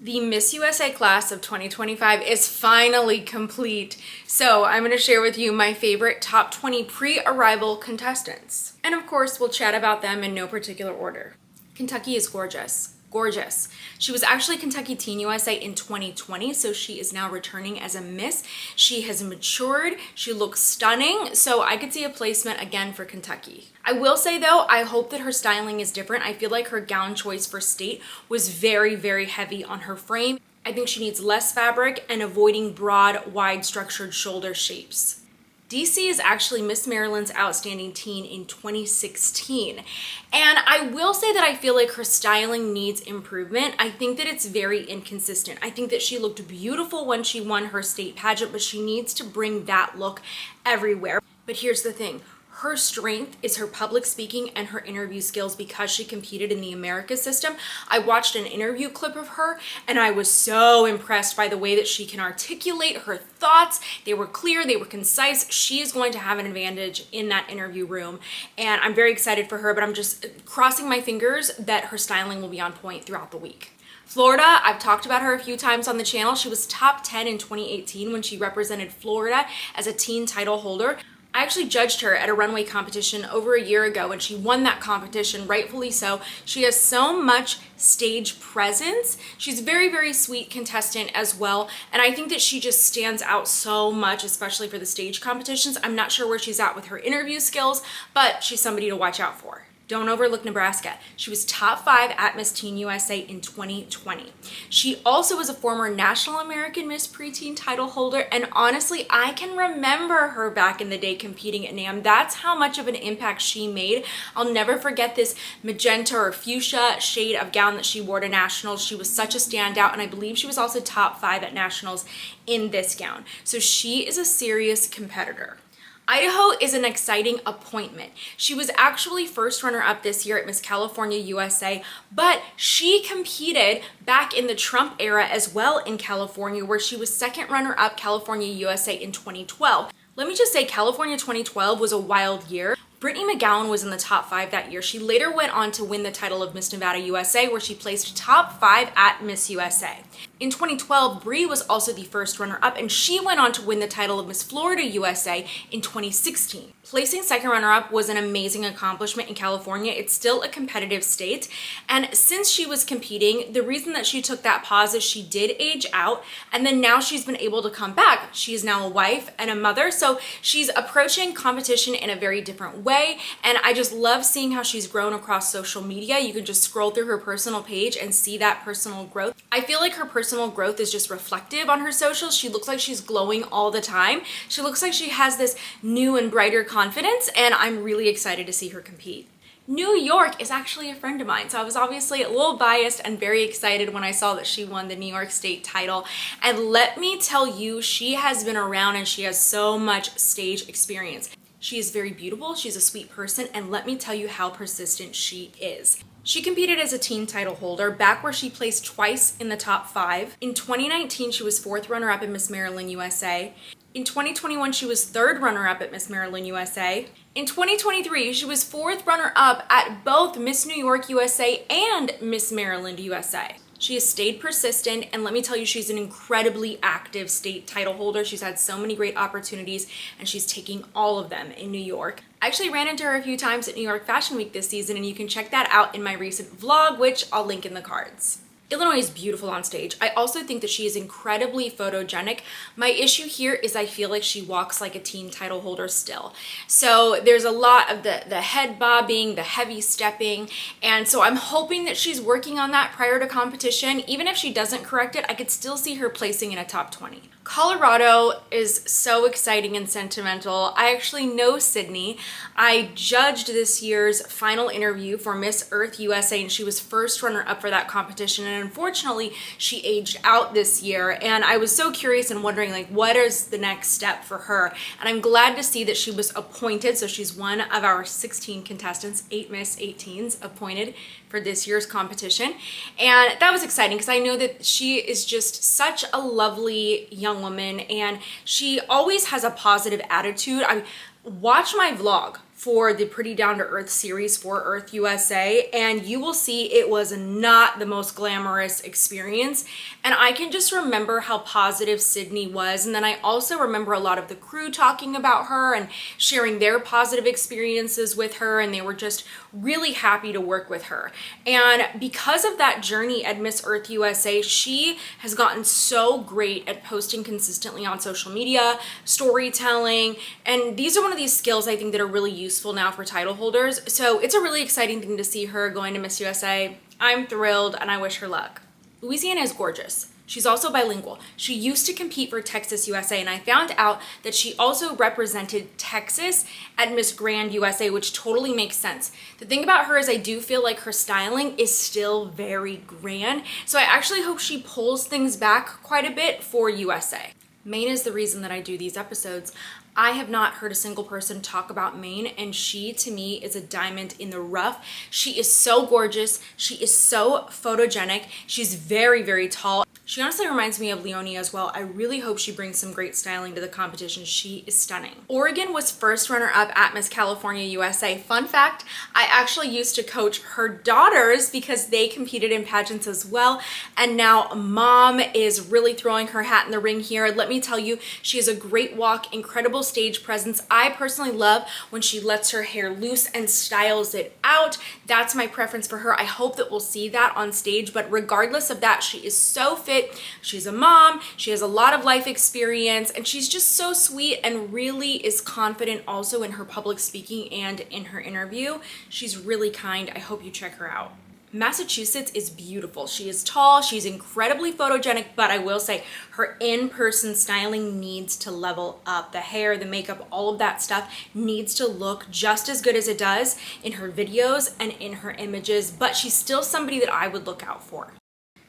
The Miss USA class of 2025 is finally complete, so I'm going to share with you my favorite top 20 pre-arrival contestants. And of course, we'll chat about them in no particular order. Kentucky is gorgeous. Gorgeous. She was actually Kentucky Teen USA in 2020, so she is now returning as a Miss. She has matured, she looks stunning, so I could see a placement again for Kentucky. I will say though, I hope that her styling is different. I feel like her gown choice for state was very, very heavy on her frame. I think she needs less fabric and avoiding broad, wide structured shoulder shapes. DC is actually Miss Maryland's Outstanding Teen in 2016. And I will say that I feel like her styling needs improvement. I think that it's very inconsistent. I think that she looked beautiful when she won her state pageant, but she needs to bring that look everywhere. But here's the thing. Her strength is her public speaking and her interview skills because she competed in the America system. I watched an interview clip of her and I was so impressed by the way that she can articulate her thoughts. They were clear, they were concise. She is going to have an advantage in that interview room and I'm very excited for her, but I'm just crossing my fingers that her styling will be on point throughout the week. Florida, I've talked about her a few times on the channel. She was top 10 in 2018 when she represented Florida as a teen title holder. I actually judged her at a runway competition over a year ago and she won that competition, rightfully so. She has so much stage presence. She's a very, very sweet contestant as well. And I think that she just stands out so much, especially for the stage competitions. I'm not sure where she's at with her interview skills, but she's somebody to watch out for. Don't overlook Nebraska. She was top 5 at Miss Teen USA in 2020. She also was a former National American Miss Preteen title holder, and honestly, I can remember her back in the day competing at NAM. That's how much of an impact she made. I'll never forget this magenta or fuchsia shade of gown that she wore to Nationals. She was such a standout, and I believe she was also top 5 at Nationals in this gown. So she is a serious competitor. Idaho is an exciting appointment. She was actually first runner-up this year at Miss California USA, but she competed back in the Trump era as well in California, where she was second runner-up California USA in 2012. Let me just say, California 2012 was a wild year. Brittany McGowan was in the top 5 that year. She later went on to win the title of Miss Nevada USA, where she placed top 5 at Miss USA. In 2012, Bree was also the first runner-up, and she went on to win the title of Miss Florida USA in 2016. Placing second runner-up was an amazing accomplishment in California. It's still a competitive state, and since she was competing, the reason that she took that pause is she did age out, and then now she's been able to come back. She is now a wife and a mother, so she's approaching competition in a very different way, and I just love seeing how she's grown across social media. You can just scroll through her personal page and see that personal growth. I feel like her personal growth is just reflective on her socials. She looks like she's glowing all the time. She looks like she has this new and brighter confidence, and I'm really excited to see her compete. New York is actually a friend of mine, so I was obviously a little biased and very excited when I saw that she won the New York State title. And let me tell you, she has been around and she has so much stage experience. She is very beautiful, she's a sweet person, and let me tell you how persistent she is. She competed as a teen title holder back where she placed twice in the top 5. In 2019, she was 4th runner-up at Miss Maryland USA. In 2021, she was 3rd runner-up at Miss Maryland USA. In 2023, she was 4th runner-up at both Miss New York USA and Miss Maryland USA. She has stayed persistent, and let me tell you, she's an incredibly active state title holder. She's had so many great opportunities, and she's taking all of them in New York. I actually ran into her a few times at New York Fashion Week this season, and you can check that out in my recent vlog, which I'll link in the cards. Illinois is beautiful on stage. I also think that she is incredibly photogenic. My issue here is I feel like she walks like a teen title holder still. So there's a lot of the head bobbing, the heavy stepping, and so I'm hoping that she's working on that prior to competition. Even if she doesn't correct it, I could still see her placing in a top 20. Colorado is so exciting and sentimental. I actually know Sydney. I judged this year's final interview for Miss Earth USA, and she was first runner-up for that competition, and unfortunately she aged out this year, and I was so curious and wondering, like, what is the next step for her? And I'm glad to see that she was appointed, so she's one of our 16 contestants, 8 Miss 18s appointed for this year's competition. And that was exciting because I know that she is just such a lovely young woman, and she always has a positive attitude. Watch my vlog for the Pretty Down to Earth series for Earth USA, and you will see it was not the most glamorous experience. And I can just remember how positive Sydney was. And then I also remember a lot of the crew talking about her and sharing their positive experiences with her, and they were just really happy to work with her. And because of that journey at Miss Earth USA, she has gotten so great at posting consistently on social media, storytelling, and these are one of these skills I think that are really useful now for title holders. So it's a really exciting thing to see her going to Miss USA. I'm thrilled and I wish her luck. Louisiana is gorgeous. She's also bilingual. She used to compete for Texas USA, and I found out that she also represented Texas at Miss Grand USA, which totally makes sense. The thing about her is I do feel like her styling is still very grand, so I actually hope she pulls things back quite a bit for USA. Maine is the reason that I do these episodes. I have not heard a single person talk about Maine, and she to me is a diamond in the rough. She is so gorgeous. She is so photogenic. She's very, very tall. She honestly reminds me of Leonie as well. I really hope she brings some great styling to the competition. She is stunning. Oregon was first runner-up at Miss California USA. Fun fact, I actually used to coach her daughters because they competed in pageants as well. And now mom is really throwing her hat in the ring here. Let me tell you, she has a great walk, incredible stage presence. I personally love when she lets her hair loose and styles it out. That's my preference for her. I hope that we'll see that on stage, but regardless of that, she is so fit. She's a mom, she has a lot of life experience, and she's just so sweet and really is confident also in her public speaking and in her interview. She's really kind. I hope you check her out. Massachusetts is beautiful. She is tall, she's incredibly photogenic, but I will say her in-person styling needs to level up. The hair, the makeup, all of that stuff needs to look just as good as it does in her videos and in her images, but she's still somebody that I would look out for.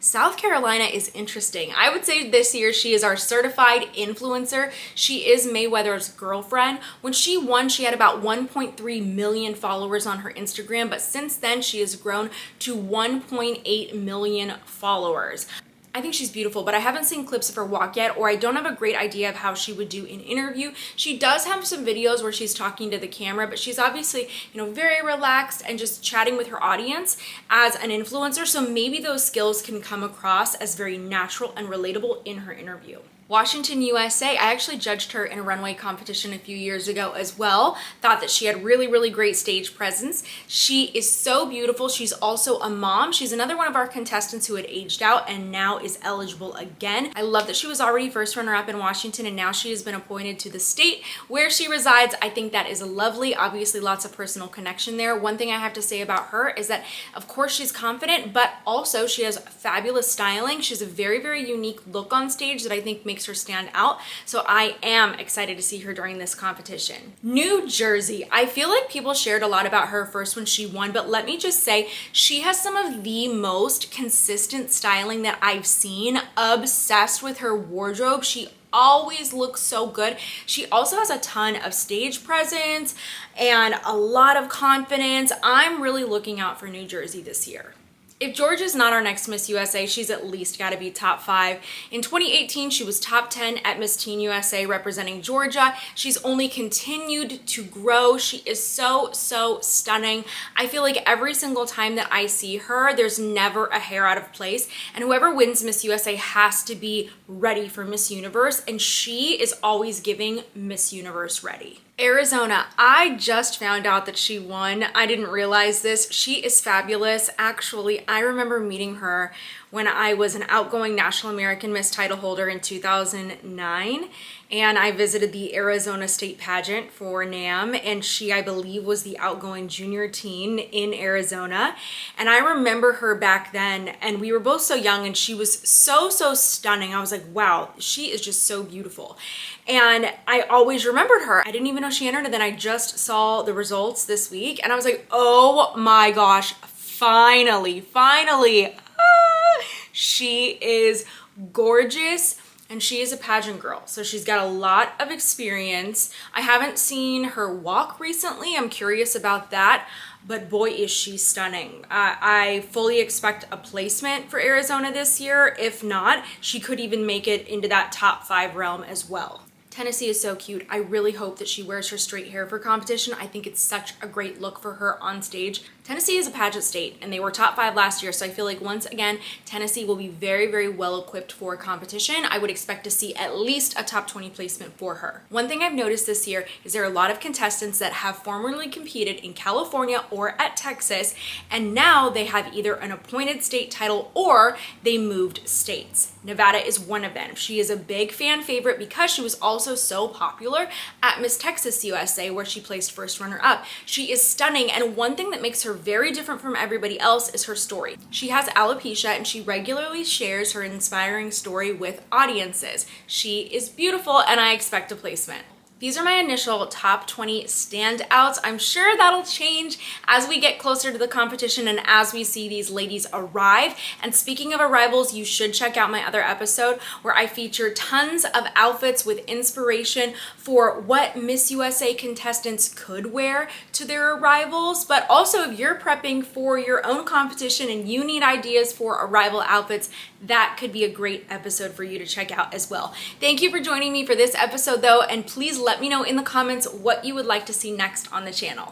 South Carolina is interesting. I would say this year she is our certified influencer. She is Mayweather's girlfriend. When she won, she had about 1.3 million followers on her Instagram, but since then she has grown to 1.8 million followers. I think she's beautiful, but I haven't seen clips of her walk yet, or I don't have a great idea of how she would do in interview. She does have some videos where she's talking to the camera, but she's obviously, very relaxed and just chatting with her audience as an influencer. So maybe those skills can come across as very natural and relatable in her interview. Washington, USA, I actually judged her in a runway competition a few years ago as well. Thought that she had really, really great stage presence. She is so beautiful. She's also a mom. She's another one of our contestants who had aged out and now is eligible again. I love that she was already first runner-up in Washington and now she has been appointed to the state where she resides. I think that is lovely. Obviously, lots of personal connection there. One thing I have to say about her is that, of course, she's confident, but also she has fabulous styling. She has a very, very unique look on stage that I think makes her stand out. So I am excited to see her during this competition. New Jersey. I feel like people shared a lot about her first when she won, but let me just say she has some of the most consistent styling that I've seen. Obsessed with her wardrobe. She always looks so good. She also has a ton of stage presence and a lot of confidence. I'm really looking out for New Jersey this year. If Georgia's not our next Miss USA, she's at least got to be top 5. In 2018, she was top 10 at Miss Teen USA representing Georgia. She's only continued to grow. She is so, so stunning. I feel like every single time that I see her, there's never a hair out of place. And whoever wins Miss USA has to be ready for Miss Universe. And she is always giving Miss Universe ready. Arizona, I just found out that she won. I didn't realize this. She is fabulous. Actually, I remember meeting her when I was an outgoing National American Miss title holder in 2009. And I visited the Arizona State Pageant for NAM, and she, I believe, was the outgoing junior teen in Arizona. And I remember her back then, and we were both so young, and she was so, so stunning. I was like, wow, she is just so beautiful. And I always remembered her. I didn't even know she entered, and then I just saw the results this week, and I was like, oh my gosh, finally, she is gorgeous. And she is a pageant girl, so she's got a lot of experience. I haven't seen her walk recently. I'm curious about that, but boy, is she stunning. I fully expect a placement for Arizona this year. If not, she could even make it into that top 5 realm as well. Tennessee is so cute. I really hope that she wears her straight hair for competition. I think it's such a great look for her on stage. Tennessee is a pageant state and they were top 5 last year, so I feel like once again, Tennessee will be very, very well equipped for competition. I would expect to see at least a top 20 placement for her. One thing I've noticed this year is there are a lot of contestants that have formerly competed in California or at Texas, and now they have either an appointed state title or they moved states. Nevada is one of them. She is a big fan favorite because she was also so popular at Miss Texas USA, where she placed first runner-up. She is stunning, and one thing that makes her very different from everybody else is her story. She has alopecia and she regularly shares her inspiring story with audiences. She is beautiful and I expect a placement. These are my initial top 20 standouts. I'm sure that'll change as we get closer to the competition and as we see these ladies arrive. And speaking of arrivals, you should check out my other episode where I feature tons of outfits with inspiration for what Miss USA contestants could wear to their arrivals. But also, if you're prepping for your own competition and you need ideas for arrival outfits, that could be a great episode for you to check out as well. Thank you for joining me for this episode though, and please let me know in the comments what you would like to see next on the channel.